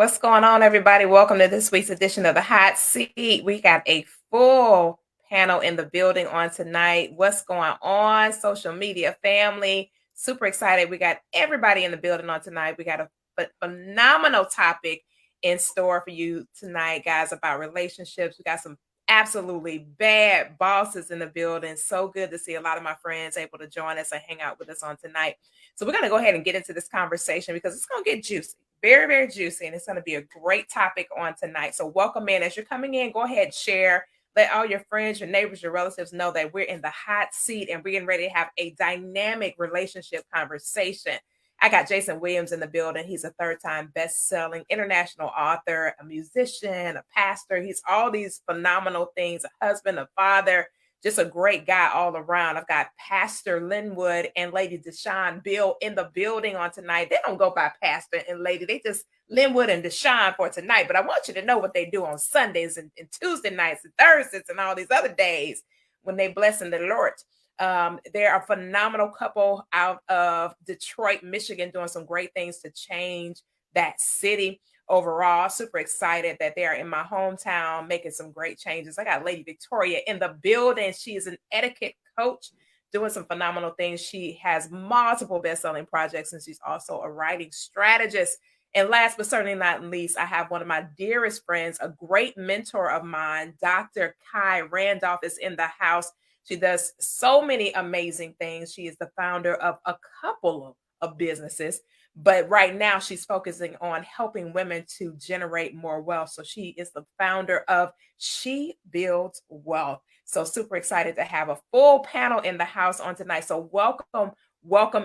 What's going on, everybody? Welcome to this week's edition of the Hot Seat. We got a full panel in the building on tonight. What's going on, social media family? Super excited. We got everybody in the building on tonight. We got a phenomenal topic in store for you tonight, guys, about relationships. We got some absolutely bad bosses in the building. So good to see a lot of my friends able to join us and hang out with us on tonight. So we're going to go ahead and get into this conversation because it's going to get juicy. Very, very juicy, and it's going to be a great topic on tonight. So welcome in. As you're coming in, go ahead and share. Let all your friends, your neighbors, your relatives know that we're in the hot seat and we're getting ready to have a dynamic relationship conversation. I got Jason Williams in the building. He's a third-time best-selling international author, a musician, a pastor. He's all these phenomenal things, a husband, a father, just a great guy all around. I've got Pastor Linwood and Lady Deshawn Bill in the building on tonight. They don't go by Pastor and Lady. They just Linwood and Deshawn for tonight. But I want you to know what they do on Sundays and Tuesday nights and Thursdays and all these other days when they bless in the Lord. They're a phenomenal couple out of Detroit, Michigan, doing some great things to change that city. Overall, super excited that they're in my hometown making some great changes. I got Lady Victoria in the building. She is an etiquette coach doing some phenomenal things. She has multiple best-selling projects, and she's also a writing strategist. And last but certainly not least, I have one of my dearest friends, a great mentor of mine, Dr. Kai Randolph is in the house. She does so many amazing things. She is the founder of a couple of businesses. But right now, she's focusing on helping women to generate more wealth. So she is the founder of She Builds Wealth. So super excited to have a full panel in the house on tonight. So welcome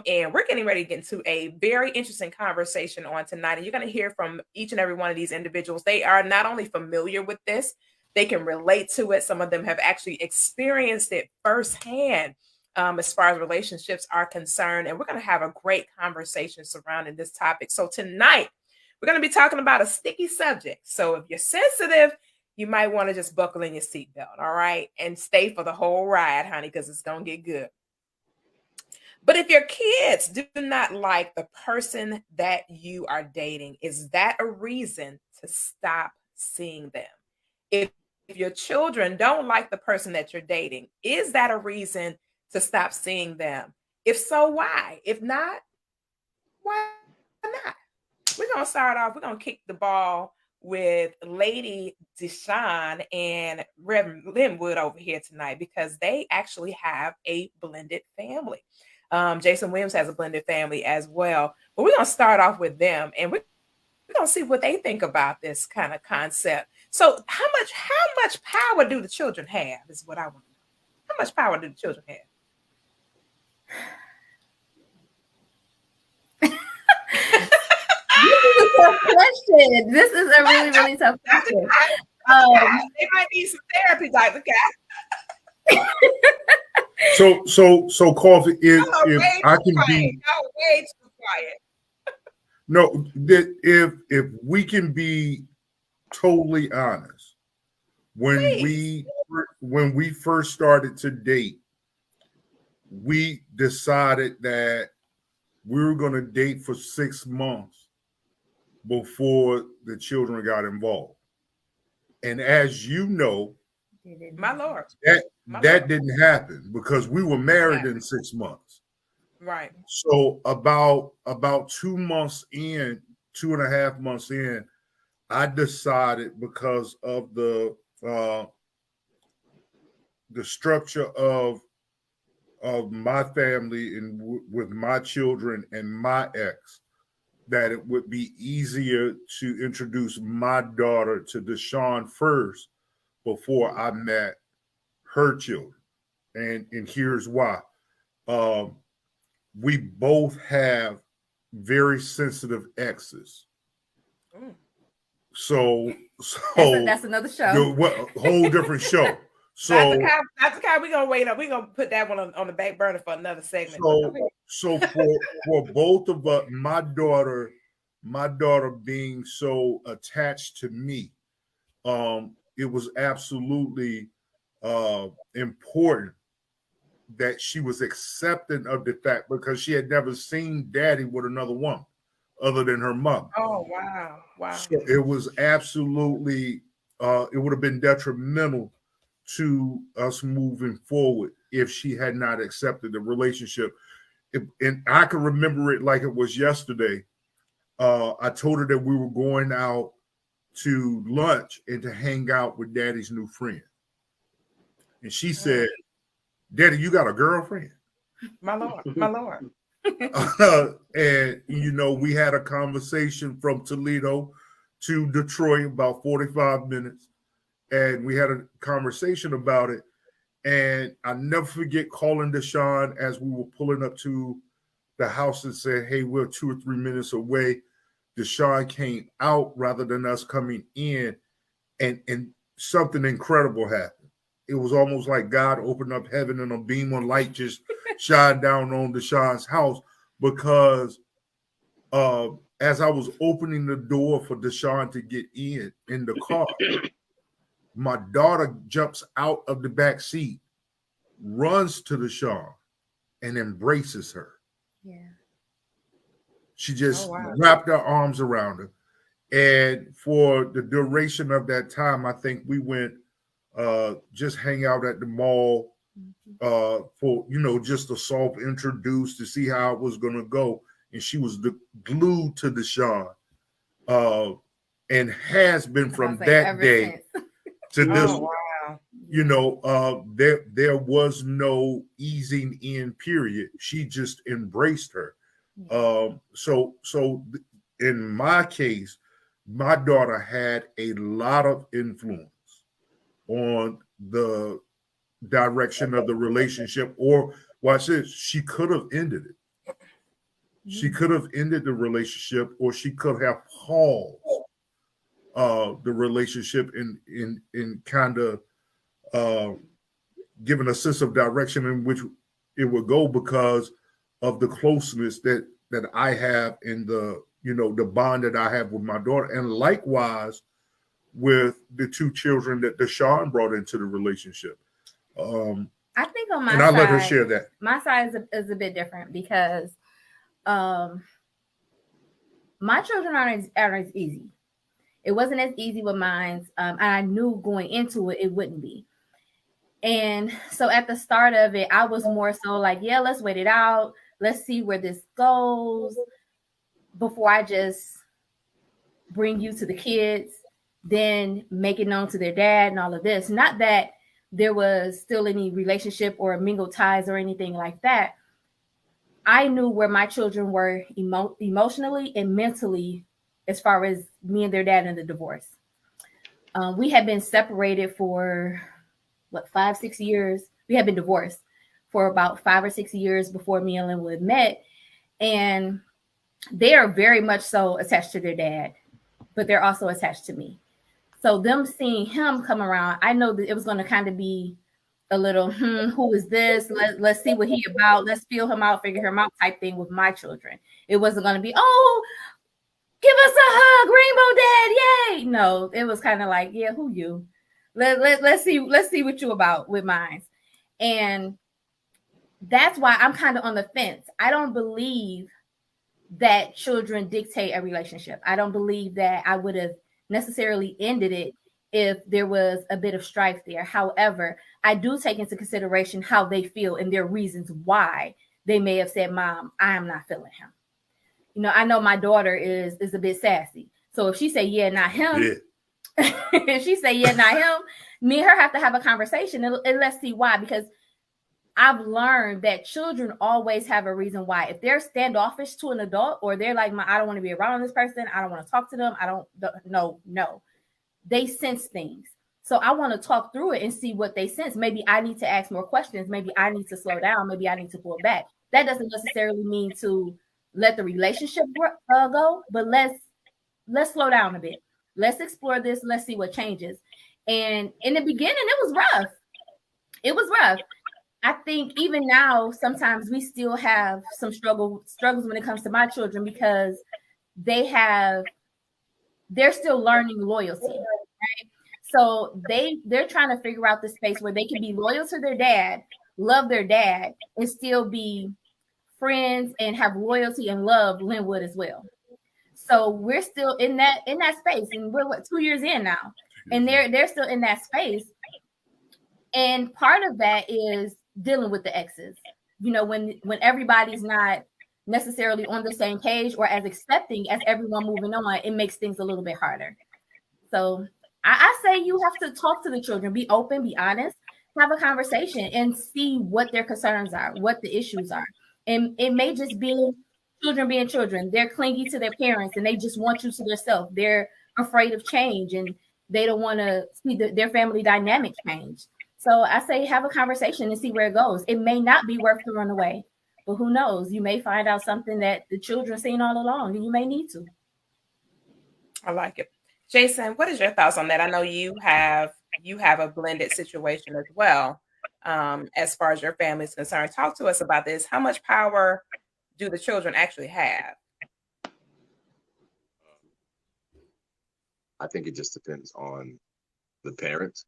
in. We're getting ready to get into a very interesting conversation on tonight. And you're going to hear from each and every one of these individuals. They are not only familiar with this, they can relate to it. Some of them have actually experienced it firsthand. As far as relationships are concerned. And we're going to have a great conversation surrounding this topic. So tonight, we're going to be talking about a sticky subject. So if you're sensitive, you might want to just buckle in your seatbelt, all right? And stay for the whole ride, honey, because it's going to get good. But if your kids do not like the person that you are dating, is that a reason to stop seeing them? If your children don't like the person that you're dating, is that a reason to stop seeing them? If so, why? If not, why not? We're going to start off, we're going to kick the ball with Lady Deshawn and Reverend Linwood over here tonight because they actually have a blended family. Jason Williams has a blended family as well. But we're going to start off with them and we're going to see what they think about this kind of concept. So how much power do the children have is what I want to know. How much power do the children have? This is a tough question. This is a really, really tough question. They might need some therapy, Dr. Cat. So Koffe, if I can be way too quiet. No, if we can be totally honest, when we first started to date, we decided that we were going to date for 6 months before the children got involved. And as you know, my Lord, that didn't happen because we were married in 6 months. Right. So about 2 months in, 2.5 months in, I decided because of the structure of my family and with my children and my ex, that it would be easier to introduce my daughter to Deshawn first before I met her children. And here's why. We both have very sensitive exes. So that's another show. Whole different show. So Dr. Kai, we're gonna wait up. We're gonna put that one on the back burner for another segment. So for both of us, my daughter being so attached to me, it was absolutely important that she was accepting of the fact because she had never seen daddy with another woman. other than her mother. Oh, wow. Wow. So it was absolutely, it would have been detrimental to us moving forward if she had not accepted the relationship. And I can remember it like it was yesterday. I told her that we were going out to lunch and to hang out with Daddy's new friend. And she said, Daddy, you got a girlfriend? My Lord. My Lord. And, you know, we had a conversation from Toledo to Detroit, about 45 minutes. And we had a conversation about it. And I never forget calling Deshaun as we were pulling up to the house and said, hey, we're 2 or 3 minutes away. Deshaun came out rather than us coming in, and something incredible happened. It was almost like God opened up heaven and a beam of light just shined down on Deshaun's house, because as I was opening the door for Deshaun to get in the car, my daughter jumps out of the back seat, runs to Deshaun, and embraces her. Yeah. She just wrapped her arms around her. And for the duration of that time, I think we went just hang out at the mall for, you know, just to soft introduce to see how it was going to go. And she was glued to Deshaun and has been from that day to this. Oh, wow. You know, there was no easing in period. She just embraced her. So in my case, my daughter had a lot of influence on the direction of the relationship, or watch this, she could have ended it. She could have ended the relationship, or she could have paused the relationship in kind of given a sense of direction in which it would go, because of the closeness that I have in the, you know, the bond that I have with my daughter, and likewise with the 2 children that Deshaun brought into the relationship. I think on my side, I let her share that. My side is a bit different, because my children aren't as easy. It wasn't as easy with mine, and I knew going into it wouldn't be. And so at the start of it, I was more so like, yeah, let's wait it out. Let's see where this goes before I just bring you to the kids, then make it known to their dad and all of this. Not that there was still any relationship or mingled ties or anything like that. I knew where my children were emotionally and mentally as far as me and their dad in the divorce. We had been separated for 5-6 years. We had been divorced for about 5 or 6 years before me and Linwood met. And they are very much so attached to their dad, but they're also attached to me. So them seeing him come around, I know that it was going to kind of be a little, who is this? Let's see what he about. Let's feel him out, figure him out type thing with my children. It wasn't going to be, oh, give us a hug, Rainbow Dad, yay. No, it was kind of like, yeah, who you? Let's see what you about with mine. And that's why I'm kind of on the fence. I don't believe that children dictate a relationship. I don't believe that I would have necessarily ended it if there was a bit of strife there. However, I do take into consideration how they feel and their reasons why they may have said, Mom, I am not feeling him. You know, I know my daughter is a bit sassy. So if she say, yeah, not him, if she say, yeah, not him, me and her have to have a conversation and let's see why. Because I've learned that children always have a reason why. If they're standoffish to an adult, or they're like, I don't want to be around this person, I don't want to talk to them, no. They sense things. So I want to talk through it and see what they sense. Maybe I need to ask more questions. Maybe I need to slow down. Maybe I need to pull back. That doesn't necessarily mean to let the relationship go, but let's slow down a bit. Let's explore this. Let's see what changes. And in the beginning, it was rough. I think even now, sometimes we still have some struggles when it comes to my children, because they're still learning loyalty, right? So they're trying to figure out the space where they can be loyal to their dad, love their dad, and still be friends and have loyalty and love Linwood as well. So we're still in that space, and we're 2 years in now, and they're still in that space. And part of that is dealing with the exes. You know, when everybody's not necessarily on the same page or as accepting as everyone moving on, it makes things a little bit harder. So I say you have to talk to the children, be open, be honest, have a conversation, and see what their concerns are, what the issues are. And it may just be children being children. They're clingy to their parents and they just want you to themselves. They're afraid of change and they don't want to see their family dynamic change. So I say have a conversation and see where it goes. It may not be worth throwing away, but who knows? You may find out something that the children seen all along and you may need to. I like it. Jason, what is your thoughts on that? I know you have a blended situation as well, as far as your family is concerned. Talk to us about this. How much power do the children actually have? I think it just depends on the parents,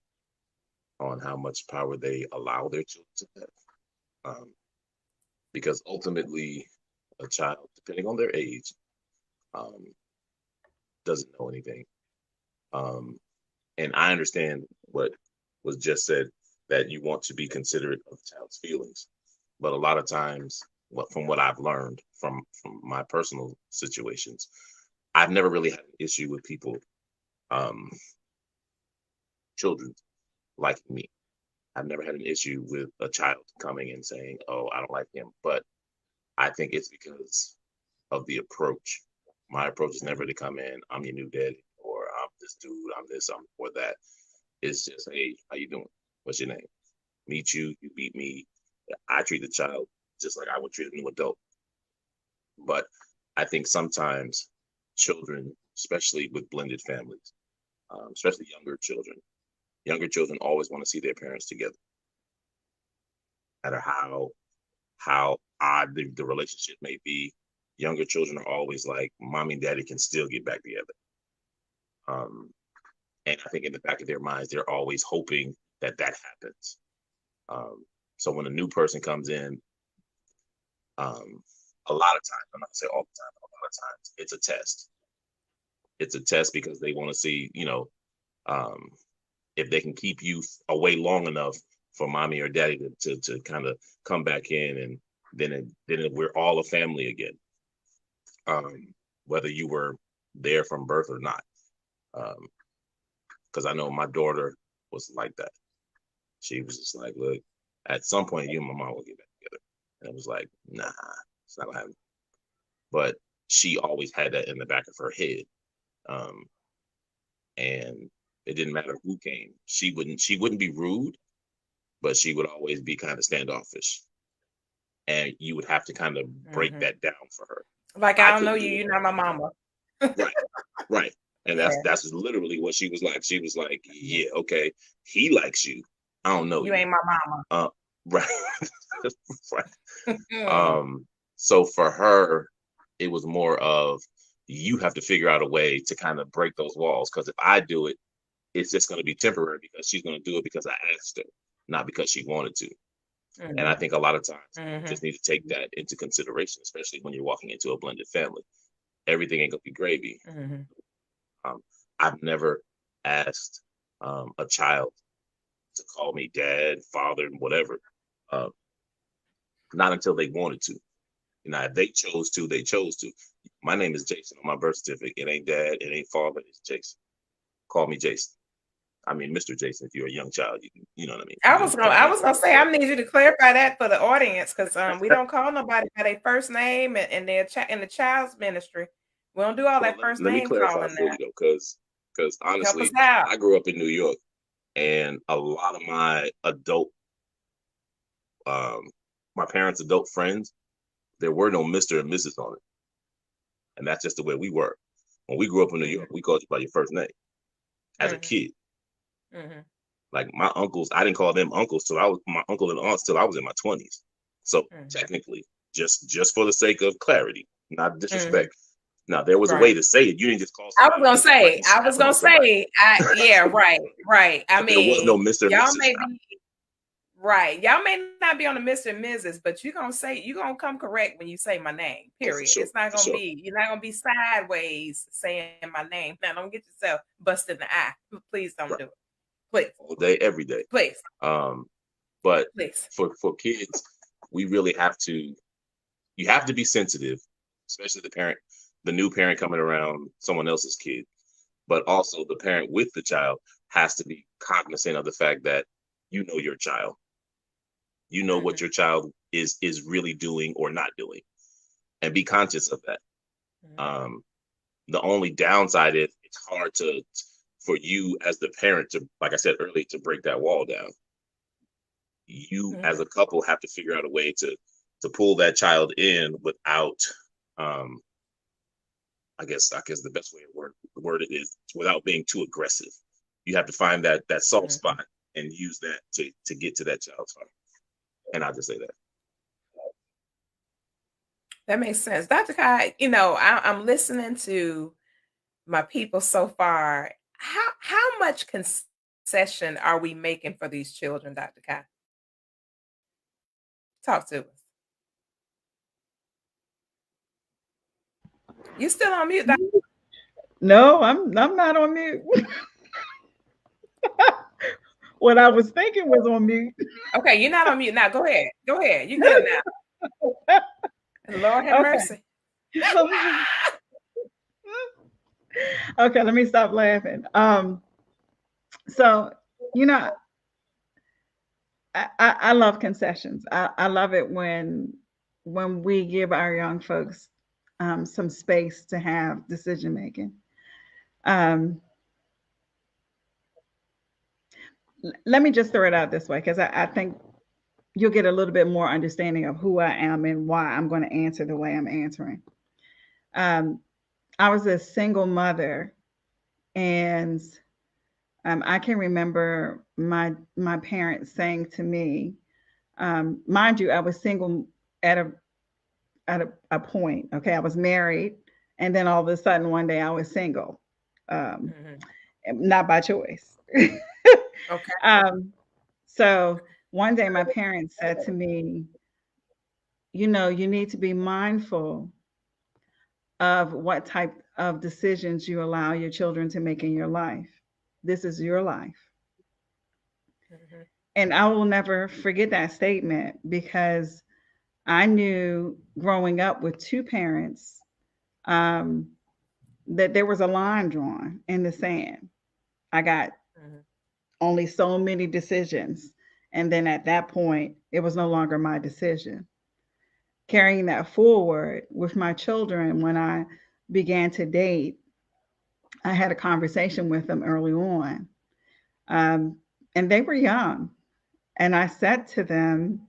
on how much power they allow their children to have. Because ultimately, a child, depending on their age, doesn't know anything. And I understand what was just said, that you want to be considerate of the child's feelings. But a lot of times, from what I've learned from my personal situations, I've never really had an issue with people, children like me. I've never had an issue with a child coming and saying, "Oh, I don't like him." But I think it's because of the approach. My approach is never to come in, "I'm your new daddy," or "I'm this dude, I'm this, I'm or that." It's just, "Hey, how you doing? What's your name? Meet you, you meet me." I treat the child just like I would treat a new adult. But I think sometimes children, especially with blended families, especially younger children always want to see their parents together. No matter how odd the relationship may be, younger children are always like, "Mommy and daddy can still get back together." And I think in the back of their minds, they're always hoping that happens. So when a new person comes in, a lot of times, I'm not gonna say all the time, but a lot of times it's a test. It's a test because they want to see, if they can keep you away long enough for mommy or daddy to kind of come back in, and then we're all a family again. Whether you were there from birth or not. Because I know my daughter was like that. She was just like, "Look, at some point you and my mom will get back together." And it was like, "Nah, it's not gonna happen." But she always had that in the back of her head. And it didn't matter who came. She wouldn't be rude, but she would always be kind of standoffish. And you would have to kind of break that down for her. Like, I don't know you, you're not my mama. Right. And that's literally what she was like. She was like, "Yeah, okay, he likes you. I don't know you. You ain't my mama." Right. Right. So for her, it was more of, you have to figure out a way to kind of break those walls. Because if I do it, it's just going to be temporary, because she's going to do it because I asked her, not because she wanted to. And I think a lot of times you just need to take that into consideration, especially when you're walking into a blended family. Everything ain't gonna be gravy. I've never asked a child to call me dad, father, whatever. Not until they wanted to. If they chose to, they chose to. My name is Jason on my birth certificate. It ain't dad, it ain't father, it's Jason. Call me Jason. I mean, Mr. Jason, if you're a young child, you know what I mean. I was gonna say, I need you to clarify that for the audience, because we don't call nobody by their first name and their in the child's ministry. We don't do all that first name. Let me clarify for you though, because honestly, I grew up in New York, and a lot of my adult, my parents' adult friends, there were no Mr. and Mrs. on it, and that's just the way we were. When we grew up in New York, we called you by your first name as a kid. Like my uncles, I didn't call them uncles till I was my uncle and aunts till I was in my 20s. So technically, just for the sake of clarity, not disrespect. Now there was a way to say it. You didn't just call. I was gonna say. Yeah, right. I mean, there was no Mr. Y'all Mrs. may be Right. Y'all may not be on the Mr. and Mrs., but you're gonna come correct when you say my name. Oh, for Period. sure, It's not for gonna sure. be, you're not gonna be sideways saying my name. Now don't get yourself busted in the eye. Please don't Right. do it. Please. All day, every day. Please. But Please. for kids, we really have to. You have to be sensitive, especially the new parent coming around someone else's kid. But also the parent with the child has to be cognizant of the fact that you know your child. You know what your child is really doing or not doing, and be conscious of that. The only downside is it's hard for you as the parent to, like I said earlier, to break that wall down. You as a couple have to figure out a way to pull that child in without, I guess the best way to word it is without being too aggressive. You have to find that soft spot and use that to get to that child's heart. And I'll just say that. That makes sense. Dr. Kai, I'm listening to my people so far. How much concession are we making for these children, Dr. Kai? Talk to us. You still on mute, Dr. No, I'm not on mute. What I was thinking was on mute. Okay, you're not on mute now. Go ahead. Go ahead. You're good now. Lord have mercy. Okay, let me stop laughing. So I love concessions. I love it when we give our young folks some space to have decision making. Let me just throw it out this way, because I think you'll get a little bit more understanding of who I am and why I'm going to answer the way I'm answering. I was a single mother, and I can remember my parents saying to me, mind you, I was single at a point. Okay, I was married, and then all of a sudden one day I was single, not by choice. Okay. So one day my parents said to me, you need to be mindful of what type of decisions you allow your children to make in your life. This is your life. And I will never forget that statement, because I knew growing up with two parents that there was a line drawn in the sand. I got only so many decisions. And then at that point, it was no longer my decision. Carrying that forward with my children, when I began to date, I had a conversation with them early on. And they were young. And I said to them,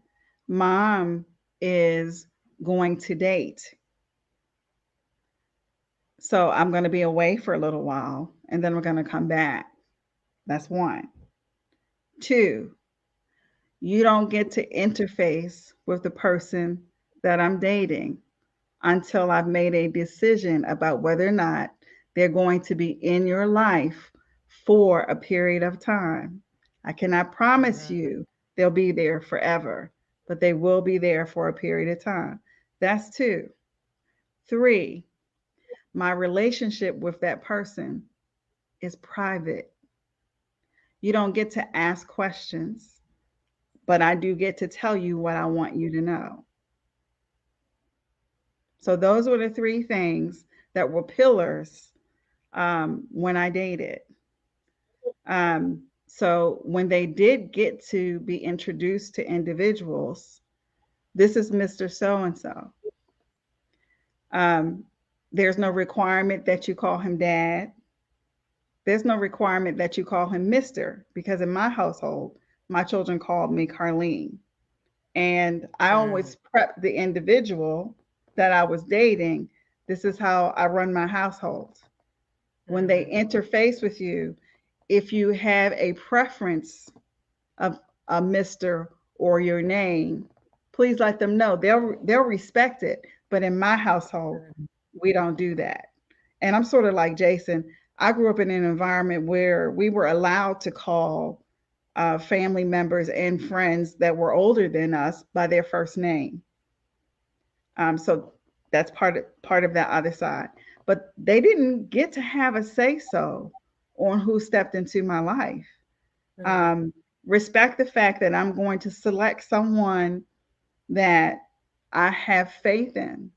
Mom is going to date. So I'm going to be away for a little while, and then we're going to come back. That's one. Two, you don't get to interface with the person that I'm dating until I've made a decision about whether or not they're going to be in your life for a period of time. I cannot promise you they'll be there forever, but they will be there for a period of time. That's two. Three, my relationship with that person is private. You don't get to ask questions, but I do get to tell you what I want you to know. So those were the three things that were pillars when I dated. So when they did get to be introduced to individuals, this is Mr. So-and-so. There's no requirement that you call him dad. There's no requirement that you call him Mr., because in my household, my children called me Carlene. And I always prep the individual that I was dating. This is how I run my household. When they interface with you, if you have a preference of a Mr. or your name, please let them know. They'll respect it. But in my household, we don't do that. And I'm sort of like Jason. I grew up in an environment where we were allowed to call family members and friends that were older than us by their first name. So that's part of that other side. But they didn't get to have a say so on who stepped into my life. Um, Respect the fact that I'm going to select someone that I have faith in.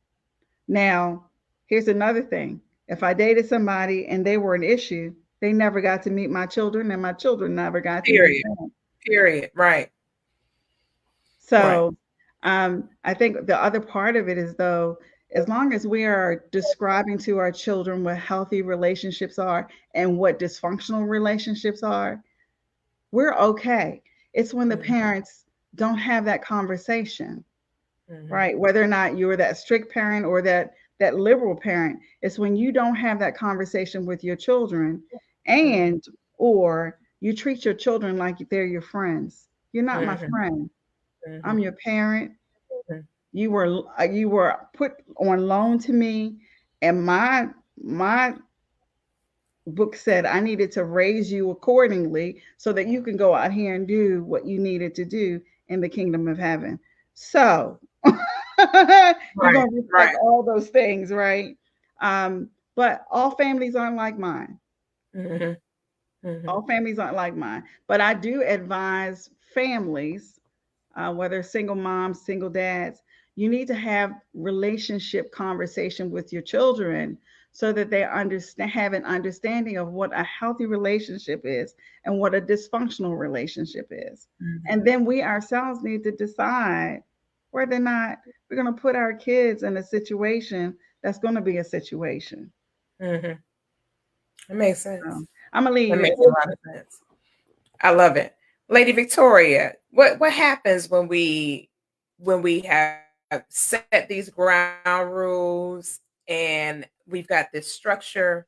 Now, here's another thing. If I dated somebody and they were an issue, they never got to meet my children, and my children never got to meet Period. them. Period. Right. So I think the other part of it is, though, as long as we are describing to our children what healthy relationships are and what dysfunctional relationships are, we're okay. It's when the parents don't have that conversation, right? Whether or not you're that strict parent or that liberal parent, it's when you don't have that conversation with your children, and or you treat your children like they're your friends. You're not my friend. I'm your parent. You were put on loan to me, and my book said I needed to raise you accordingly so that you can go out here and do what you needed to do in the kingdom of heaven. So you're going to respect all those things, right? But all families aren't like mine. All families aren't like mine. But I do advise families, whether single moms, single dads, you need to have relationship conversation with your children so that they have an understanding of what a healthy relationship is and what a dysfunctional relationship is. And then we ourselves need to decide whether or not we're going to put our kids in a situation that's going to be a situation. It makes sense. So, I'm going to leave That you. makes a lot of sense. I love it. Lady Victoria, what happens when we have set these ground rules and we've got this structure,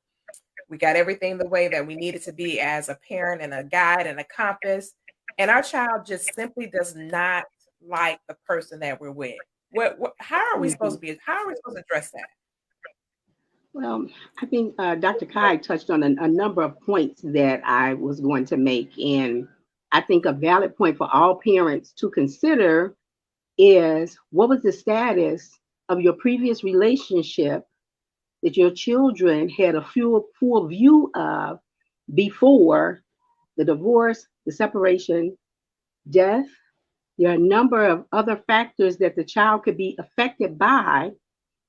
we got everything the way that we need it to be as a parent and a guide and a compass, and our child just simply does not like the person that we're with? How are we supposed to address that? Well, I think Dr. Kai touched on a number of points that I was going to make. And I think a valid point for all parents to consider is, what was the status of your previous relationship that your children had a full view of before the divorce, the separation, death? There are a number of other factors that the child could be affected by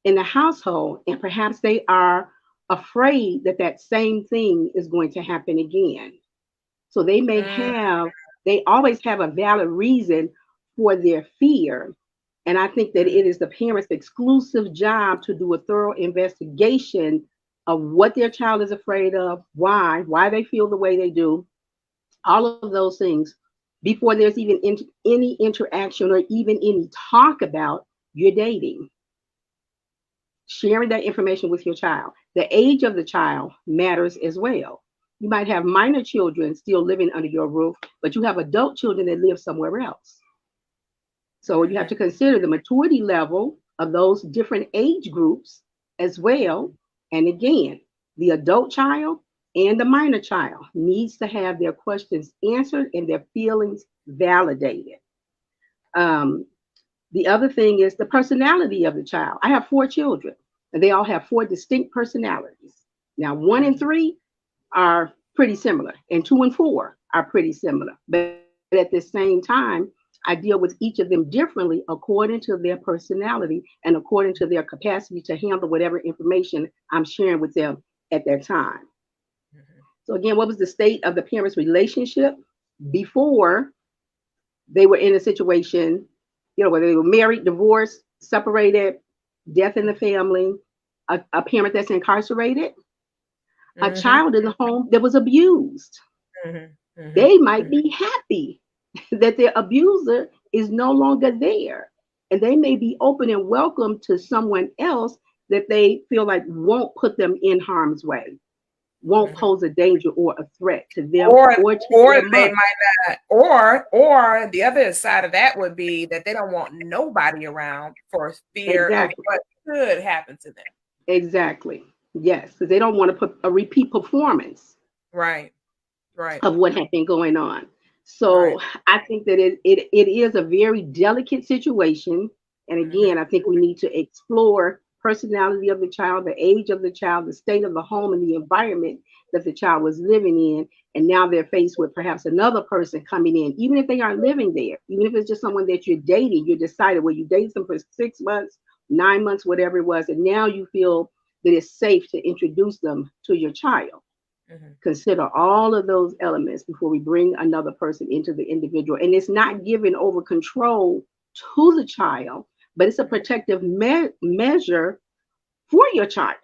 in the household, and perhaps they are afraid that that same thing is going to happen again. So they always have a valid reason for their fear. And I think that it is the parents' exclusive job to do a thorough investigation of what their child is afraid of, why they feel the way they do, all of those things, before there's even any interaction or even any talk about your dating. Sharing that information with your child. The age of the child matters as well. You might have minor children still living under your roof, but you have adult children that live somewhere else. So you have to consider the maturity level of those different age groups as well. And again, the adult child and the minor child needs to have their questions answered and their feelings validated. The other thing is the personality of the child. I have 4 children, and they all have 4 distinct personalities. Now, 1 and 3 are pretty similar, and 2 and 4 are pretty similar. But at the same time, I deal with each of them differently according to their personality and according to their capacity to handle whatever information I'm sharing with them at that time. So again, what was the state of the parents' relationship before they were in a situation, whether they were married, divorced, separated, death in the family, a parent that's incarcerated, a child in the home that was abused? They might be happy that their abuser is no longer there. And they may be open and welcome to someone else that they feel like won't put them in harm's way, won't pose a danger or a threat to them or to their they mother. might not, or the other side of that would be that they don't want nobody around for fear of what could happen to them. Exactly. Yes, because they don't want to put a repeat performance right of what had been going on. So Right. I think that it is a very delicate situation. And Mhm. again, I think we need to explore personality of the child, the age of the child, the state of the home and the environment that the child was living in. And now they're faced with perhaps another person coming in, even if they aren't living there, even if it's just someone that you're dating, you decided, well, you dated them for 6 months, 9 months, whatever it was, and now you feel that it's safe to introduce them to your child. Mhm. Consider all of those elements before we bring another person into the individual. And it's not giving over control to the child, but it's a protective measure for your child.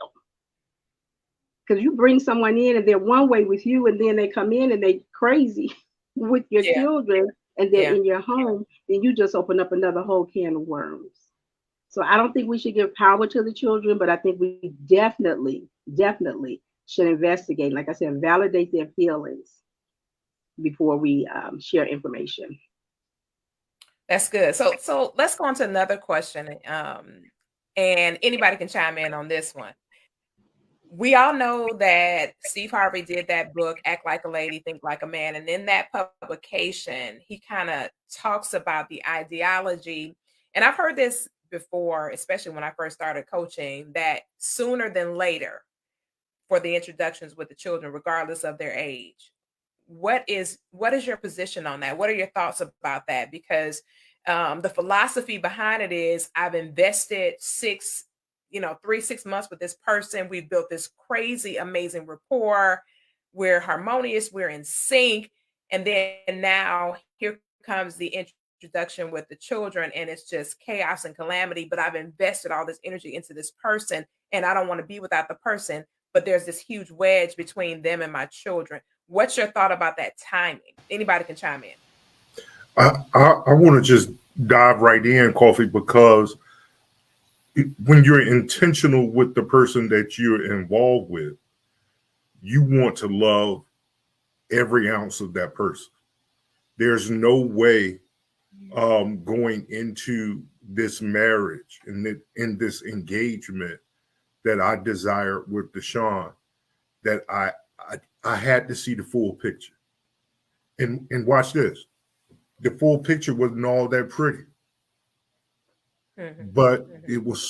Because you bring someone in and they're one way with you, and then they come in and they crazy with your Yeah. children, and they're Yeah. in your home, then you just open up another whole can of worms. So I don't think we should give power to the children, but I think we definitely should investigate, like I said, validate their feelings before we share information. That's good. So let's go on to another question. And anybody can chime in on this one. We all know that Steve Harvey did that book, Act Like a Lady, Think Like a Man. And in that publication, he kind of talks about the ideology. And I've heard this before, especially when I first started coaching, that sooner than later for the introductions with the children, regardless of their age. What is your position on that? What are your thoughts about that? Because the philosophy behind it is I've invested 3 6 months with this person. We've built this crazy amazing rapport. We're harmonious, we're in sync, and then now here comes the introduction with the children, and it's just chaos and calamity. But I've invested all this energy into this person, and I don't want to be without the person, but there's this huge wedge between them and my children. What's your thought about that timing? Anybody can chime in. I want to just dive right in, Coffee, because when you're intentional with the person that you're involved with, you want to love every ounce of that person. There's no way going into this marriage and in this engagement that I desire with Deshaun that I had to see the full picture. And watch this. The full picture wasn't all that pretty, Mhm, but mhm. it was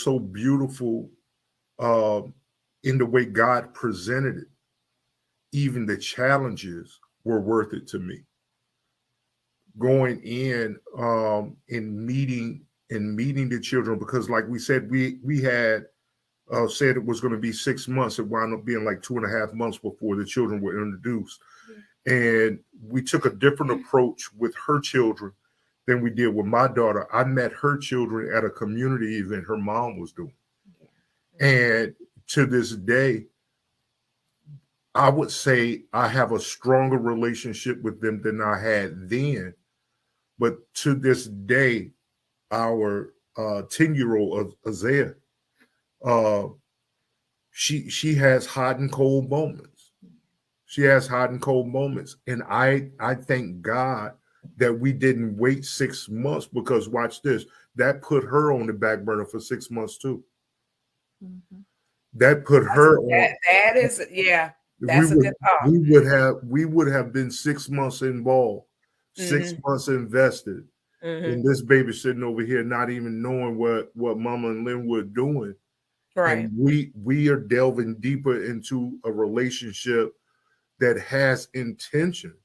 so beautiful um, in the way God presented it. Even the challenges were worth it to me. Going in and meeting the children, because like we said, we had said it was going to be 6 months. It wound up being like 2.5 months before the children were introduced. And we took a different approach with her children than we did with my daughter. I met her children at a community event her mom was doing. And to this day, I would say I have a stronger relationship with them than I had then. But to this day, our 10-year-old Isaiah, uh, she has hot and cold moments. She has hot and cold moments. And I thank God that we didn't wait 6 months, because watch this, that put her on the back burner for 6 months too. Mhm. That put her on. That is, yeah, We that's a would good thought. we would have been 6 months involved, six Mhm, months invested, mhm. and this baby sitting over here not even knowing what Mama and Linwood doing. Right. And we are delving deeper into a relationship that has intention,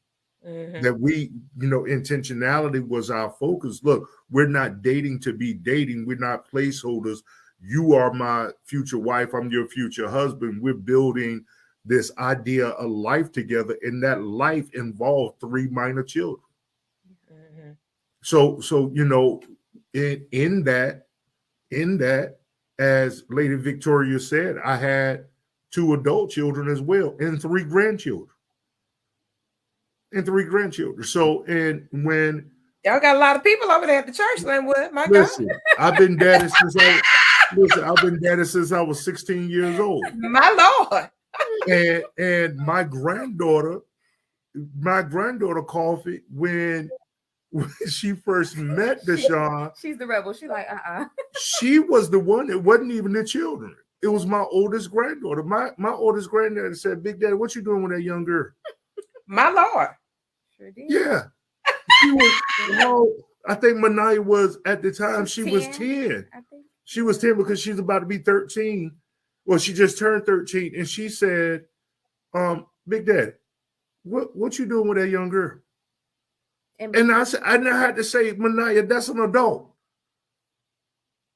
Mhm, that intentionality was our focus. Look, we're not dating to be dating. We're not placeholders. You are my future wife, I'm your future husband. We're building this idea of life together, and that life involved 3 minor children. mhm. So in that, as Lady Victoria said, I had 2 adult children as well, and 3 grandchildren. So, and when Y'all got a lot of people over there at the church, Linwood. My God. listen, I've been daddy since I listen, I've been daddy since I was 16 years old. My Lord. And my granddaughter Coffee, when she first met Deshaun, She's the rebel. She like, she was the one that wasn't even the children. It was my oldest granddaughter. My oldest granddaughter said, "Big Daddy, what you doing with that young girl?" My Lord. Sure did. Yeah. She was, well, I think Manaya was at the time, she was 10. I think. She was 10 because she's about to be 13. Well, she just turned 13. And she said, Big Daddy, what you doing with that young girl? And I said, I had to say, Manaya, that's an adult.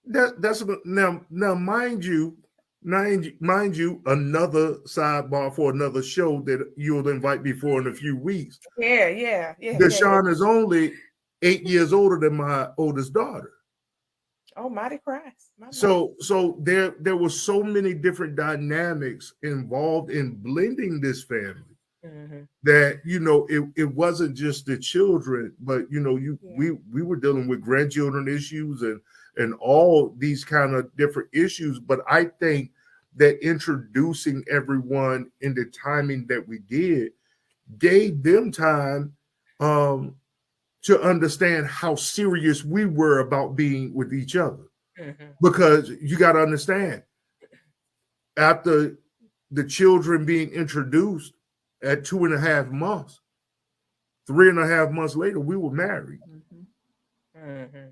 Now, mind you, another sidebar for another show that you'll invite me for in a few weeks. Yeah. Deshaun is only 8 years older than my oldest daughter. Oh, mighty Christ. So there were so many different dynamics involved in blending this family. Mm-hmm. That it wasn't just the children, but we were dealing with grandchildren issues and all these kind of different issues. But I think that introducing everyone in the timing that we did gave them time to understand how serious we were about being with each other. Mm-hmm. Because you got to understand, after the children being introduced at 2.5 months, 3.5 months later, we were married. Mm-hmm. Mm-hmm.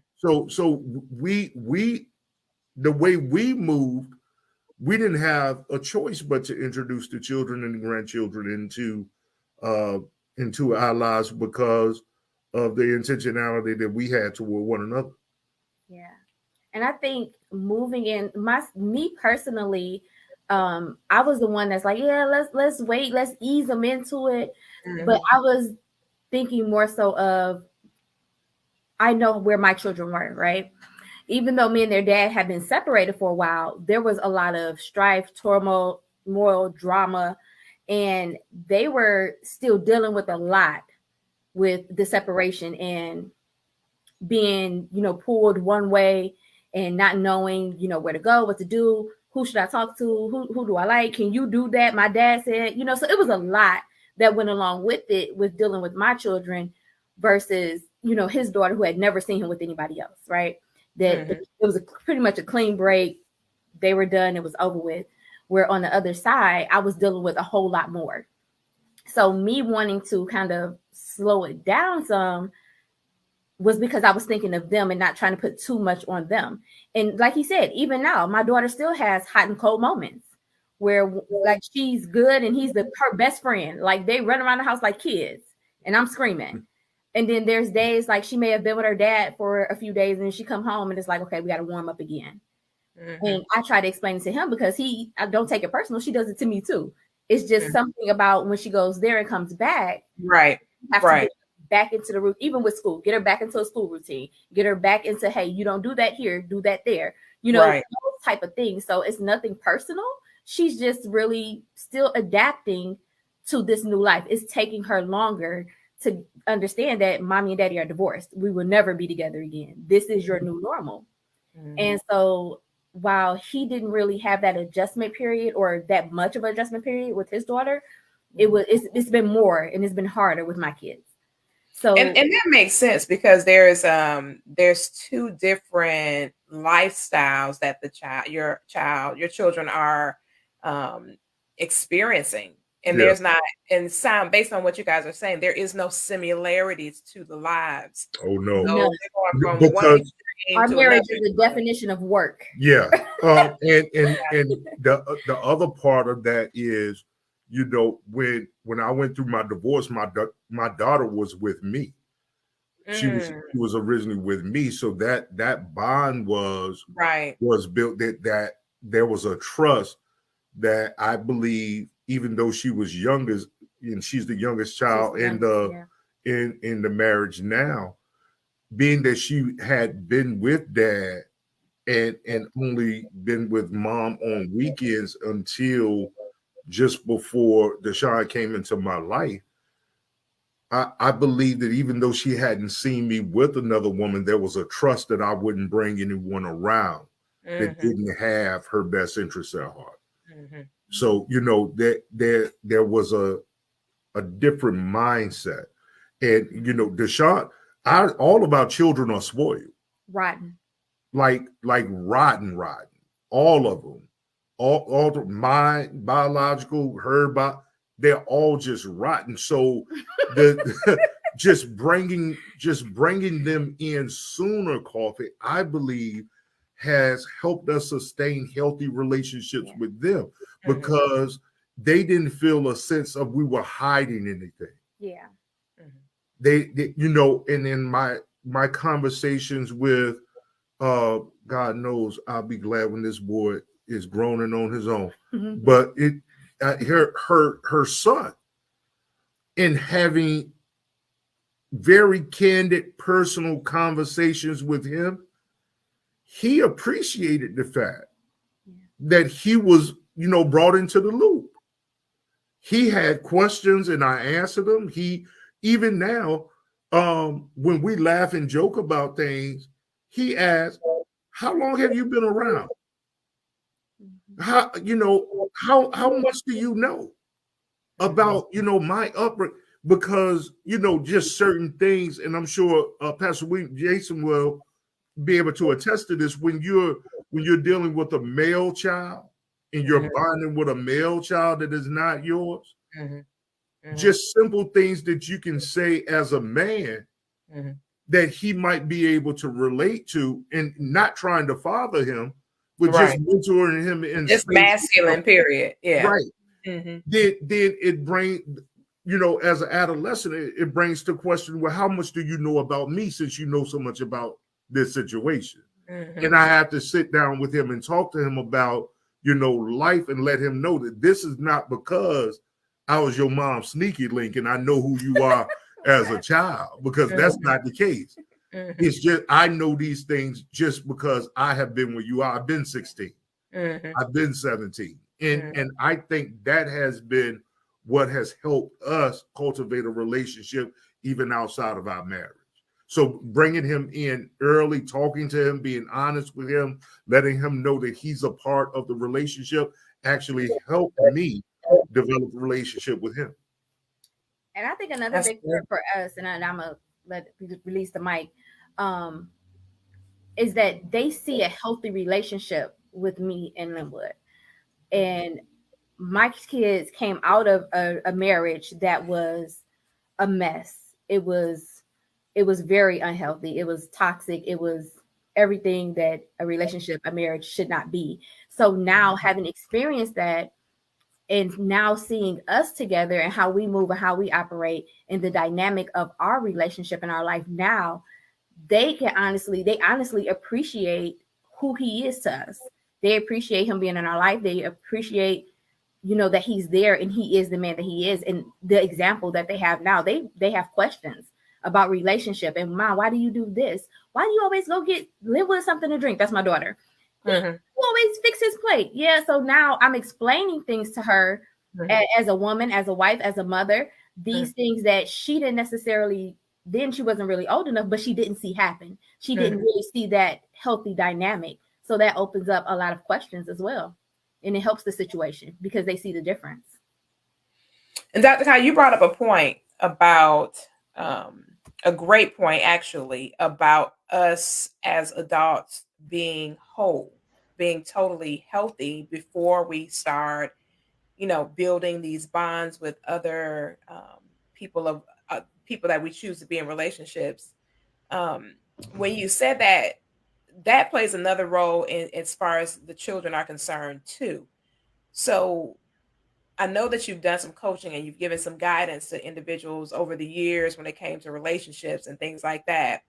So we the way we moved, we didn't have a choice but to introduce the children and the grandchildren into our lives because of the intentionality that we had toward one another. Yeah. And I think moving in, me personally, I was the one that's like, yeah, let's wait, let's ease them into it. Mm-hmm. But I was thinking more so of, I know where my children were, right? Even though me and their dad had been separated for a while, there was a lot of strife, turmoil, moral drama, and they were still dealing with a lot with the separation and being, pulled one way and not knowing, where to go, what to do, who should I talk to, who do I like, can you do that? My dad said, so it was a lot that went along with it, with dealing with my children versus, his daughter who had never seen him with anybody else, right? That mm-hmm. It was pretty much a clean break. They were done. It was over with. Where on the other side, I was dealing with a whole lot more. So me wanting to kind of slow it down some was because I was thinking of them and not trying to put too much on them. And like he said, even now, my daughter still has hot and cold moments where like she's good and he's her best friend. Like they run around the house like kids and I'm screaming. And then there's days like she may have been with her dad for a few days and then she come home and it's like, okay, we got to warm up again. Mm-hmm. And I try to explain it to him because I don't take it personal. She does it to me too. It's just mm-hmm. something about when she goes there and comes back. Right. Right. Back into the route, even with school, get her back into a school routine, get her back into, hey, you don't do that here, do that there, right. Those type of things. So it's nothing personal. She's just really still adapting to this new life. It's taking her longer to understand that mommy and daddy are divorced. We will never be together again. This is your new normal. Mm-hmm. And so while he didn't really have that adjustment period or that much of an adjustment period with his daughter, it's been more and it's been harder with my kids. So and that makes sense because there's two different lifestyles that your children are experiencing. And there's not, and sound based on what you guys are saying, there is no similarities to the lives. Oh no. So they're going from our marriage is a definition of work. Yeah. And the other part of that is, when I went through my divorce, my daughter was with me. She was originally with me, so that bond was built. That there was a trust that I believe, even though she was youngest, and she's the youngest child in the marriage now, being that she had been with dad and only been with mom on weekends until just before Deshaun came into my life, I believe that even though she hadn't seen me with another woman, there was a trust that I wouldn't bring anyone around that didn't have her best interests at heart. Mm-hmm. So, there was a different mindset. And, Deshaun, all of our children are spoiled. Rotten. Like rotten. All of them. All mine, biological, her, they're all just rotten. So just bringing them in sooner, Coffee, I believe, has helped us sustain healthy relationships with them because they didn't feel a sense of we were hiding anything. Yeah. They and in my conversations with God knows I'll be glad when this boy is grown and on his own. But her son, in having very candid personal conversations with him, he appreciated the fact that he was, brought into the loop. He had questions and I answered them. He even now, when we laugh and joke about things, he asks, "How long have you been around? How much do you know about my upbringing?" Because just certain things, and I'm sure Pastor Jason will be able to attest to this. When you're dealing with a male child and you're bonding with a male child that is not yours, just simple things that you can say as a man that he might be able to relate to, and not trying to father him, but just mentoring him in just masculine, period. Yeah. Right. Then it brings, as an adolescent, it brings to question, well, how much do you know about me since you know so much about this situation? And I have to sit down with him and talk to him about, life, and let him know that this is not because I was your mom's sneaky link and I know who you are as a child, because that's not the case. It's just I know these things just because I have been where you are. I've been 16. I've been 17. And I think that has been what has helped us cultivate a relationship even outside of our marriage. So bringing him in early, talking to him, being honest with him, letting him know that he's a part of the relationship actually helped me develop a relationship with him. And I think another big thing for us, and I'm going to release the mic, is that they see a healthy relationship with me and Linwood. And my kids came out of a marriage that was a mess. It was very unhealthy. It was toxic. It was everything that a relationship, a marriage should not be. So now, having experienced that, and now seeing us together and how we move and how we operate and the dynamic of our relationship in our life now, they honestly appreciate who he is to us. They appreciate him being in our life. They appreciate, that he's there and he is the man that he is. And the example that they have now, they have questions about relationship. And Mom, why do you do this? Why do you always go get Linwood something to drink? That's my daughter. You always fix his plate. Yeah. So now I'm explaining things to her as a woman, as a wife, as a mother, these things that she didn't necessarily, then she wasn't really old enough, but she didn't see happen. She didn't really see that healthy dynamic. So that opens up a lot of questions as well. And it helps the situation because they see the difference. And Dr. Kai, you brought up a point about a great point, actually, about us as adults being whole, being totally healthy before we start, building these bonds with other people that we choose to be in relationships. When you said that plays another role in as far as the children are concerned too. So I know that you've done some coaching and you've given some guidance to individuals over the years when it came to relationships and things like that.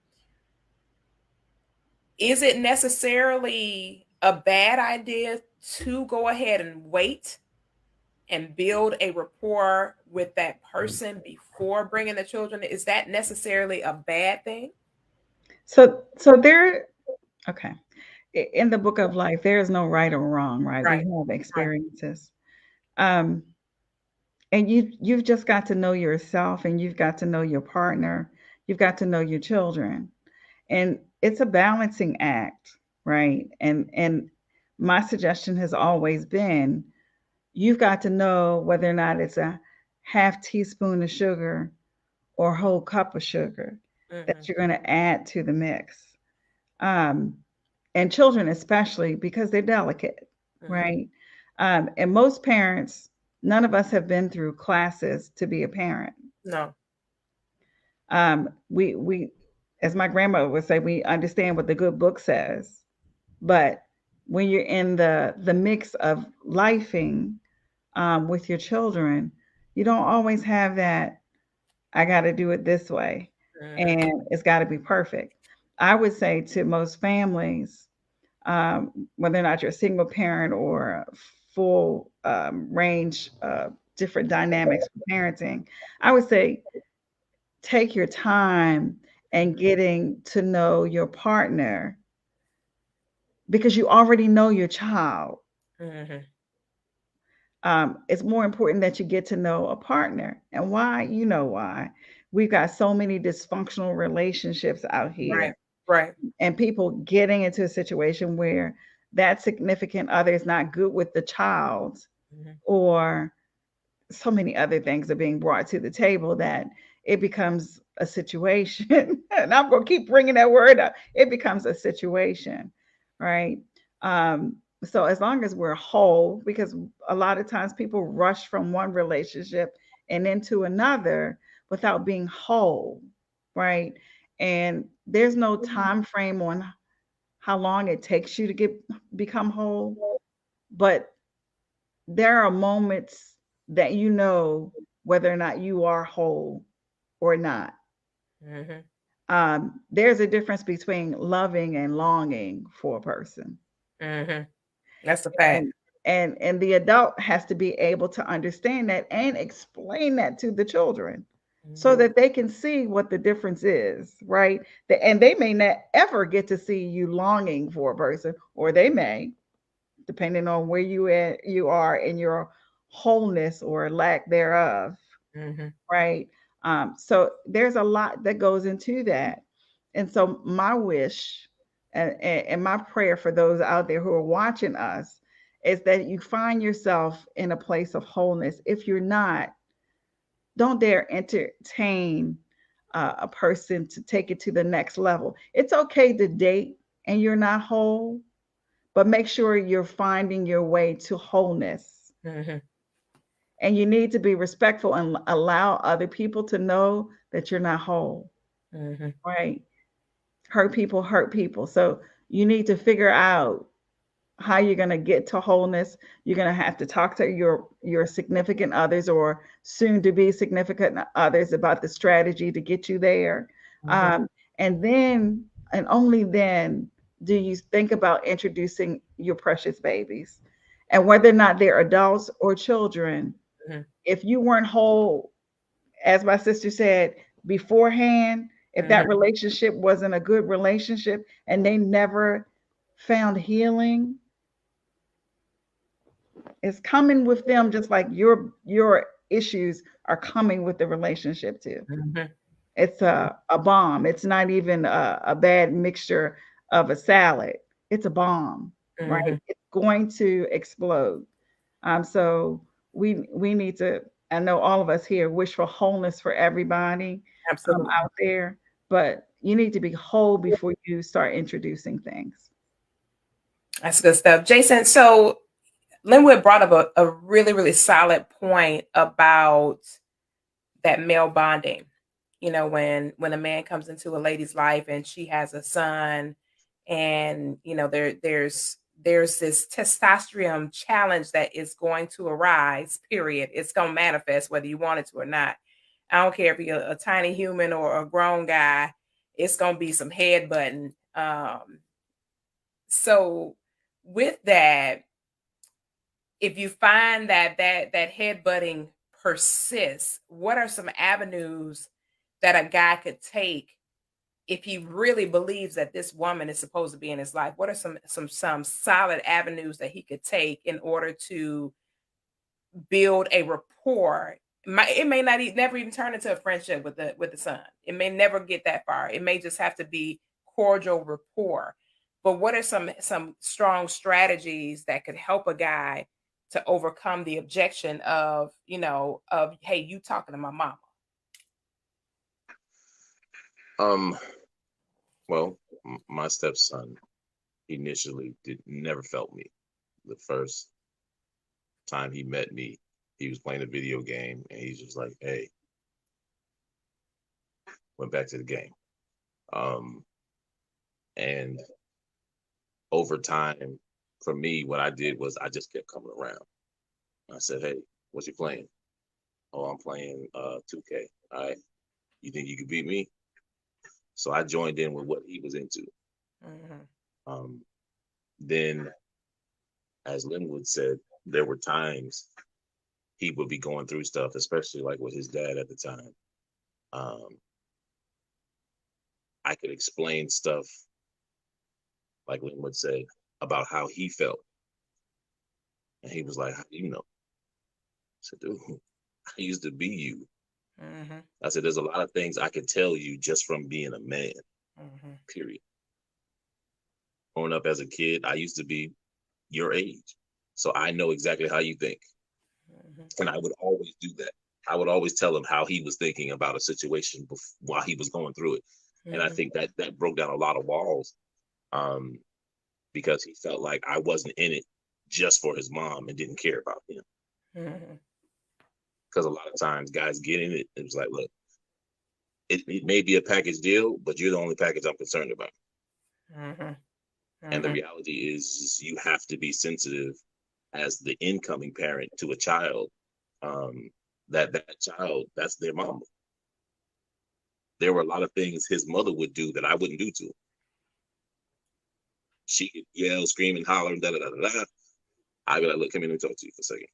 Is it necessarily a bad idea to go ahead and wait and build a rapport with that person before bringing the children? Is that necessarily a bad thing? So there, okay. In the book of life, there is no right or wrong, right? We have experiences. And you've just got to know yourself, and you've got to know your partner. You've got to know your children. And it's a balancing act, right? And my suggestion has always been, you've got to know whether or not it's a half teaspoon of sugar or a whole cup of sugar that you're going to add to the mix. And children especially, because they're delicate, right? And most parents, none of us have been through classes to be a parent. No. We, as my grandmother would say, we understand what the good book says, but when you're in the mix of lifing with your children, you don't always have that. I got to do it this way, and it's got to be perfect. I would say to most families, whether or not you're a single parent or full range different dynamics for parenting, I would say take your time and getting to know your partner because you already know your child. Mm-hmm. It's more important that you get to know a partner. And why? You know why. We've got so many dysfunctional relationships out Right. here, Right. and people getting into a situation where that significant other is not good with the child, Mm-hmm. or so many other things are being brought to the table that it becomes a situation. And I'm going to keep bringing that word up. It becomes a situation, right? So as long as we're whole, because a lot of times people rush from one relationship and into another without being whole, right? And there's no time frame on how long it takes you to become whole, but there are moments that you know whether or not you are whole or not. Mm-hmm. There's a difference between loving and longing for a person, Mm-hmm. That's a fact. and and the adult has to be able to understand that and explain that to the children so Mm-hmm. that they can see what the difference is, right? And they may not ever get to see you longing for a person, or they may, depending on where you are in your wholeness or lack thereof, Mm-hmm. right? So there's a lot that goes into that. And so my wish and my prayer for those out there who are watching us is that you find yourself in a place of wholeness. If you're not, don't dare entertain a person to take it to the next level. It's okay to date and you're not whole, but make sure you're finding your way to wholeness. Mm-hmm. And you need to be respectful and allow other people to know that you're not whole, Mm-hmm. right? Hurt people hurt people. So you need to figure out how you're going to get to wholeness. You're going to have to talk to your significant others or soon to be significant others about the strategy to get you there. Mm-hmm. Um, and then, and only then, do you think about introducing your precious babies. And whether or not they're adults or children, Mm-hmm. if you weren't whole, as my sister said beforehand, if Mm-hmm. that relationship wasn't a good relationship and they never found healing, it's coming with them just like your issues are coming with the relationship too. Mm-hmm. It's a bomb. It's not even a bad mixture of a salad. It's a bomb, Mm-hmm. right? It's going to explode. So we need to. I know all of us here wish for wholeness for everybody Absolutely. out there, but you need to be whole before you start introducing things. That's good stuff. Jason, so Linwood brought up a really, really solid point about that male bonding. You know, when a man comes into a lady's life and she has a son, and you know there's this testosterone challenge that is going to arise. Period. It's going to manifest whether you want it to or not. I don't care if you're a tiny human or a grown guy. It's going to be some headbutting. So with that, if you find that headbutting persists, what are some avenues that a guy could take if he really believes that this woman is supposed to be in his life? What are some solid avenues that he could take in order to build a rapport? It may not never even turn into a friendship with the son. It may never get that far. It may just have to be cordial rapport. But what are some strong strategies that could help a guy to overcome the objection of, of, hey, you talking to my mama? Um, well, my stepson initially never felt me. The first time he met me, he was playing a video game and he's just like, "Hey, went back to the game. And over time, for me, what I did was I just kept coming around. I said, hey, what you playing? Oh, I'm playing 2K. All right. You think you could beat me? So I joined in with what he was into. Then, as Linwood said, there were times he would be going through stuff, especially like with his dad at the time. I could explain stuff, like Linwood said, about how he felt. And he was like, how do you know? I said, dude, I used to be you. I said, there's a lot of things I can tell you just from being a man, period. Growing up as a kid, I used to be your age. So I know exactly how you think. And I would always do that. I would always tell him how he was thinking about a situation while he was going through it. And I think that broke down a lot of walls, because he felt like I wasn't in it just for his mom and didn't care about him. Because a lot of times guys get in it, and it's like, look, it may be a package deal, but you're the only package I'm concerned about. And the reality is you have to be sensitive as the incoming parent to a child, that child, that's their mama. There were a lot of things his mother would do that I wouldn't do to him. She could yell, scream, and holler, and da-da-da-da-da. I'd be like, look, come here, let me talk to you for a second.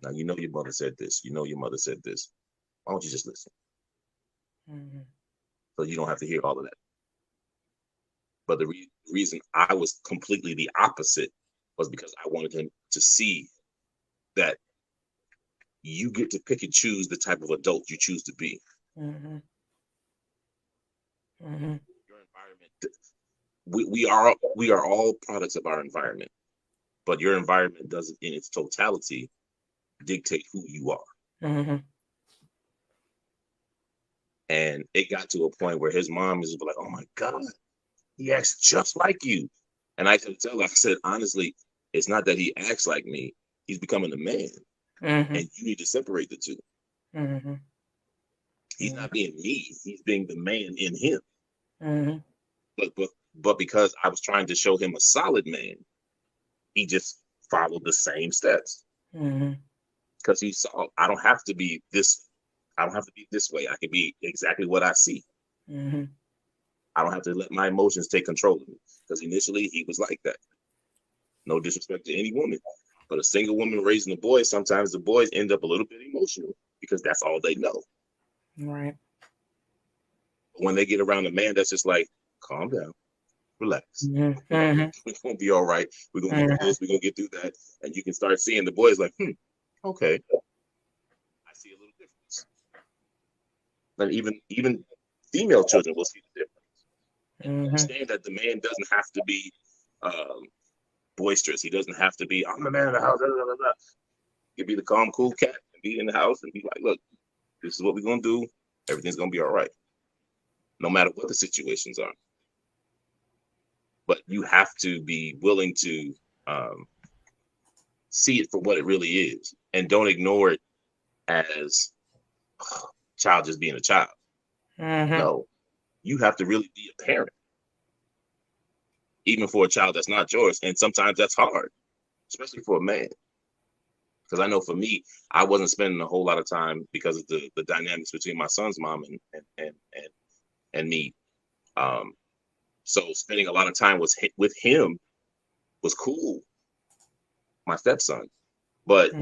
Now, you know your mother said this. You know your mother said this. Why don't you just listen? So you don't have to hear all of that. But the reason I was completely the opposite was because I wanted him to see that you get to pick and choose the type of adult you choose to be. Your environment, we are all products of our environment, but your environment doesn't, in its totality, dictate who you are. And it got to a point where his mom is like, oh my God, he acts just like you. And I could tell her, I said, honestly, it's not that he acts like me, he's becoming a man. And you need to separate the two. He's not being me, he's being the man in him. But because I was trying to show him a solid man, he just followed the same steps. Because he saw, I don't have to be this way. I can be exactly what I see. I don't have to let my emotions take control of me. Because initially he was like that. No disrespect to any woman, but a single woman raising a boy, sometimes the boys end up a little bit emotional because that's all they know. Right. But when they get around a man that's just like, calm down, relax. We're gonna be all right. We're gonna get through this. We're gonna get through that. And you can start seeing the boys like, okay, I see a little difference. And even female children will see the difference. Understand that the man doesn't have to be boisterous. He doesn't have to be, I'm the man of the house. Blah, blah, blah, blah. He can be the calm, cool cat and be in the house and be like, look, this is what we're gonna do. Everything's gonna be all right, no matter what the situations are. But you have to be willing to see it for what it really is, and don't ignore it as child just being a child. No, you have to really be a parent, even for a child that's not yours. And sometimes that's hard, especially for a man. Because I know for me, I wasn't spending a whole lot of time because of the dynamics between my son's mom and me. So spending a lot of time with him was cool, my stepson. But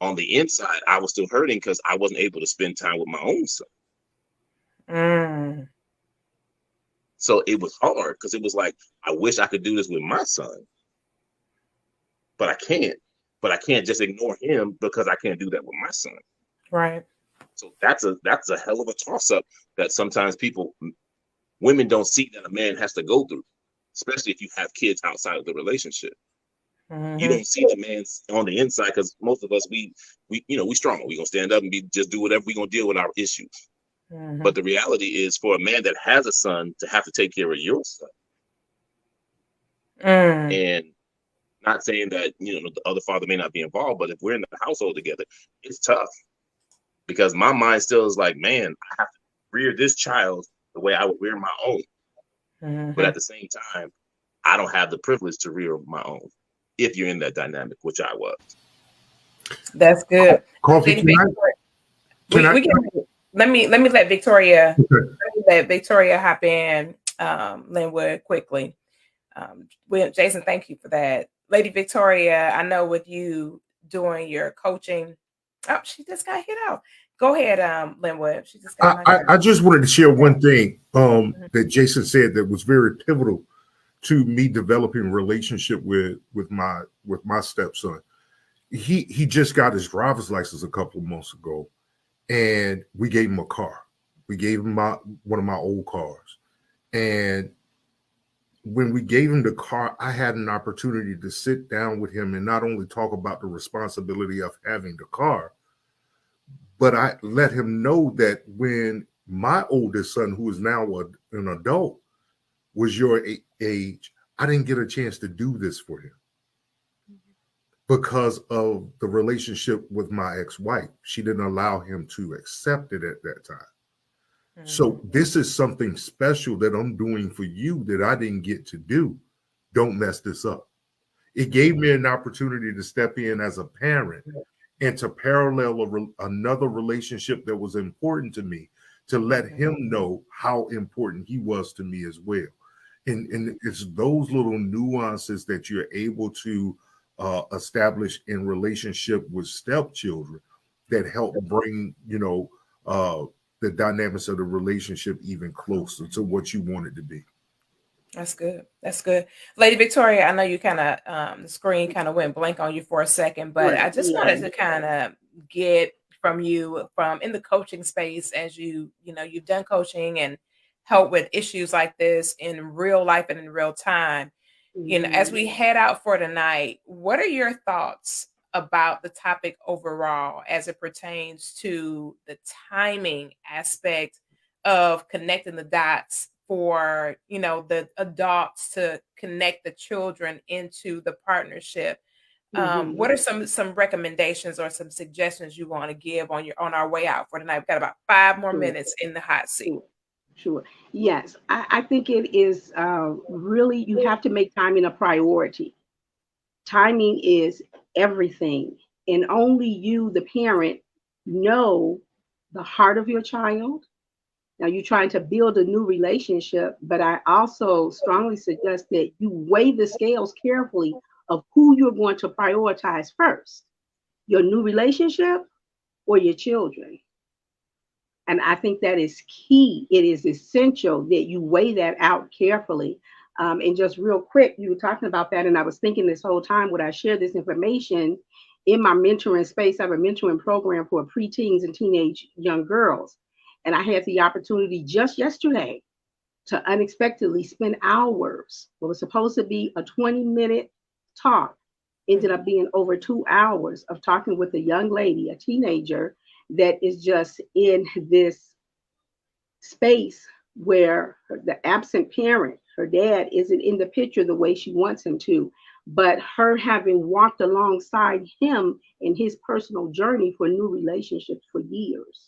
on the inside, I was still hurting because I wasn't able to spend time with my own son. So it was hard because it was like, I wish I could do this with my son, but I can't. But I can't just ignore him because I can't do that with my son. Right. So that's a hell of a toss-up that sometimes women don't see that a man has to go through, especially if you have kids outside of the relationship. You don't see the man on the inside because most of us, we strong. We're gonna stand up and just do whatever. We're gonna deal with our issues. But the reality is, for a man that has a son to have to take care of your son, and not saying that the other father may not be involved, but if we're in the household together, it's tough because my mind still is like, man, I have to rear this child the way I would rear my own. But at the same time, I don't have the privilege to rear my own if you're in that dynamic, which I was. That's good. Koffe, Lady can I? we can let me let Victoria hop in, Linwood, quickly. Jason, thank you for that. Lady Victoria, I know with you doing your coaching. Oh, she just got hit out. Go ahead, Linwood. She just got I just wanted to share one thing that Jason said that was very pivotal to me developing a relationship with my stepson. He just got his driver's license a couple of months ago, and we gave him a car. We gave him one of my old cars, and when we gave him the car, I had an opportunity to sit down with him and not only talk about the responsibility of having the car, but I let him know that when my oldest son, who is now an adult, was your age, I didn't get a chance to do this for him because of the relationship with my ex-wife. She didn't allow him to accept it at that time. So this is something special that I'm doing for you that I didn't get to do. Don't mess this up. It gave me an opportunity to step in as a parent and to parallel another relationship that was important to me, to let him know how important he was to me as well. And it's those little nuances that you're able to establish in relationship with stepchildren that help bring, the dynamics of the relationship even closer to what you want it to be. That's good. That's good. Lady Victoria, I know you kind of, the screen kind of went blank on you for a second, but I just wanted to kind of get from you from in the coaching space, as you've done coaching and help with issues like this in real life and in real time. As we head out for tonight, what are your thoughts about the topic overall as it pertains to the timing aspect of connecting the dots for the adults to connect the children into the partnership? What are some recommendations or some suggestions you want to give on our way out for tonight? We've got about 5 more minutes in the hot seat. Sure. Yes, I think it is really, you have to make timing a priority. Timing is everything. And only you, the parent, know the heart of your child. Now you're trying to build a new relationship, but I also strongly suggest that you weigh the scales carefully of who you're going to prioritize first, your new relationship or your children. And I think that is key. It is essential that you weigh that out carefully. And just real quick, you were talking about that, and I was thinking this whole time, would I share this information in my mentoring space? I have a mentoring program for preteens and teenage young girls. And I had the opportunity just yesterday to unexpectedly spend hours. What was supposed to be a 20-minute talk ended up being over 2 hours of talking with a young lady, a teenager, that is just in this space where the absent parent, her dad, isn't in the picture the way she wants him to, but her having walked alongside him in his personal journey for new relationships for years.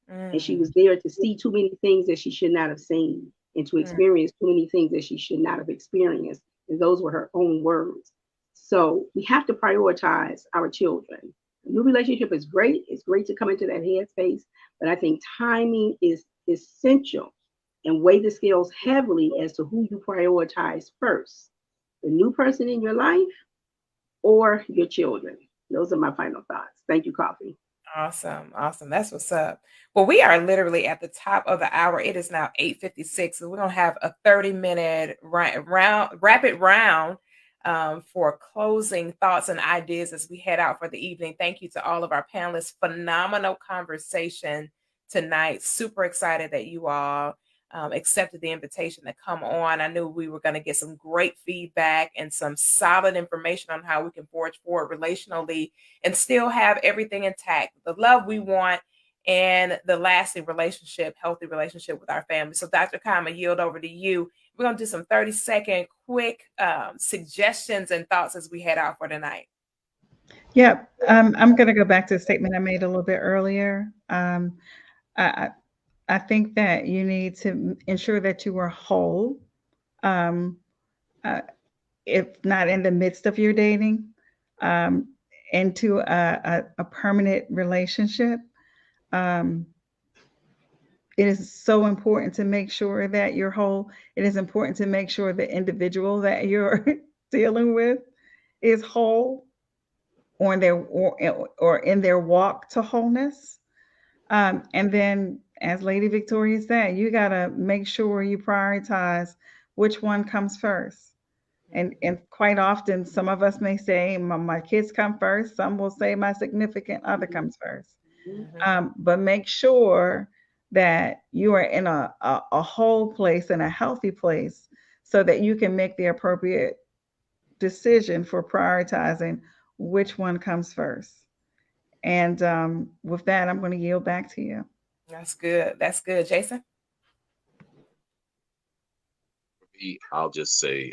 And she was there to see too many things that she should not have seen and to experience too many things that she should not have experienced. And those were her own words. So we have to prioritize our children. A new relationship is great. It's great to come into that headspace, but I think timing is essential, and weigh the scales heavily as to who you prioritize first, the new person in your life or your children. Those are my final thoughts. Thank you, Koffe. Awesome. That's what's up. Well, we are literally at the top of the hour. It is now 8:56. So we're going to have a 30-minute rapid round for closing thoughts and ideas as we head out for the evening. Thank you to all of our panelists. Phenomenal conversation tonight. Super excited that you all accepted the invitation to come on. I knew we were going to get some great feedback and some solid information on how we can forge forward relationally and still have everything intact, the love we want and the lasting relationship, healthy relationship with our family. So Dr. Kama, yield over to you. We're going to do some 30-second quick suggestions and thoughts as we head out for tonight. Yeah, I'm going to go back to the statement I made a little bit earlier. I I think that you need to ensure that you are whole. Um, if not in the midst of your dating, um, into a permanent relationship. Um, it is so important to make sure that you're whole. It is important to make sure the individual that you're dealing with is whole or in their walk to wholeness. And then, as Lady Victoria said, you got to make sure you prioritize which one comes first. And quite often, some of us may say, my kids come first. Some will say, my significant other comes first. But make sure that you are in a whole place and a healthy place so that you can make the appropriate decision for prioritizing which one comes first. And with that, I'm going to yield back to you. That's good. That's good. Jason? I'll just say,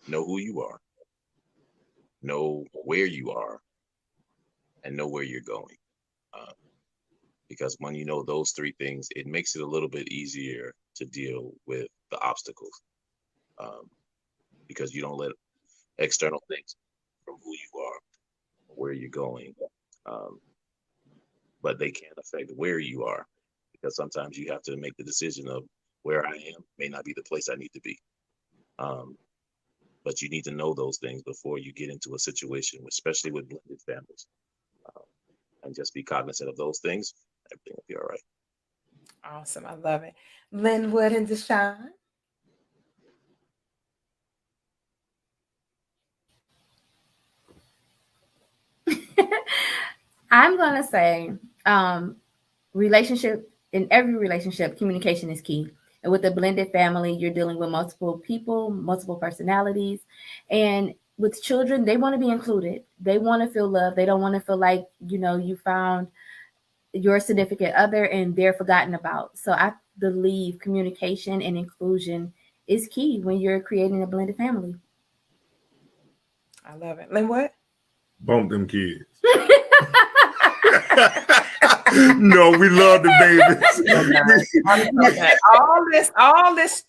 know who you are, know where you are, and know where you're going. Because when you know those three things, it makes it a little bit easier to deal with the obstacles. Because you don't let external things from who you are, where you're going, but they can affect where you are. Because sometimes you have to make the decision of where I am may not be the place I need to be. But you need to know those things before you get into a situation, especially with blended families. And just be cognizant of those things. Everything will be all right. Awesome. I love it. Linwood and Deshawn? I'm going to say relationship, in every relationship, communication is key. And with a blended family, you're dealing with multiple people, multiple personalities. And with children, they want to be included. They want to feel loved. They don't want to feel like, you found your significant other and they're forgotten about. So I believe communication and inclusion is key when you're creating a blended family. I love it. Linwood? Bump them kids. No, we love the babies. all this.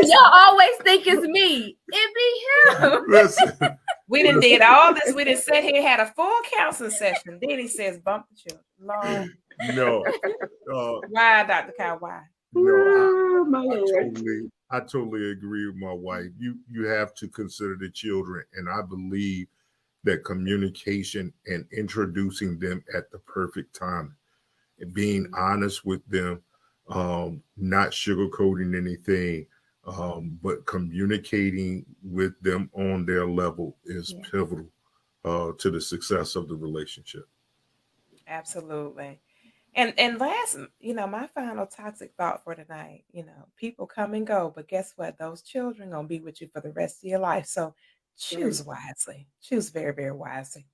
Y'all always think it's me. It be him. Listen, We done did all this. We done sat here, had a full counseling session. Then he says, bump the children. Lord. no. Why, Dr. Kyle? Why? No, I totally agree with my wife. You have to consider the children, and I believe that communication and introducing them at the perfect time, and being honest with them, not sugarcoating anything, but communicating with them on their level is pivotal to the success of the relationship. Absolutely. And last, my final toxic thought for tonight, people come and go, but guess what? Those children gonna be with you for the rest of your life. So choose wisely. Choose very, very wisely.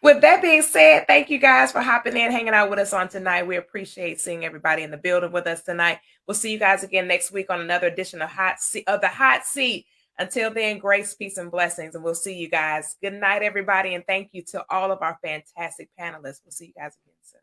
With that being said, thank you guys for hopping in, hanging out with us on tonight. We appreciate seeing everybody in the building with us tonight. We'll see you guys again next week on another edition of the Hot Seat. Until then, grace, peace, and blessings. And we'll see you guys. Good night, everybody. And thank you to all of our fantastic panelists. We'll see you guys again soon.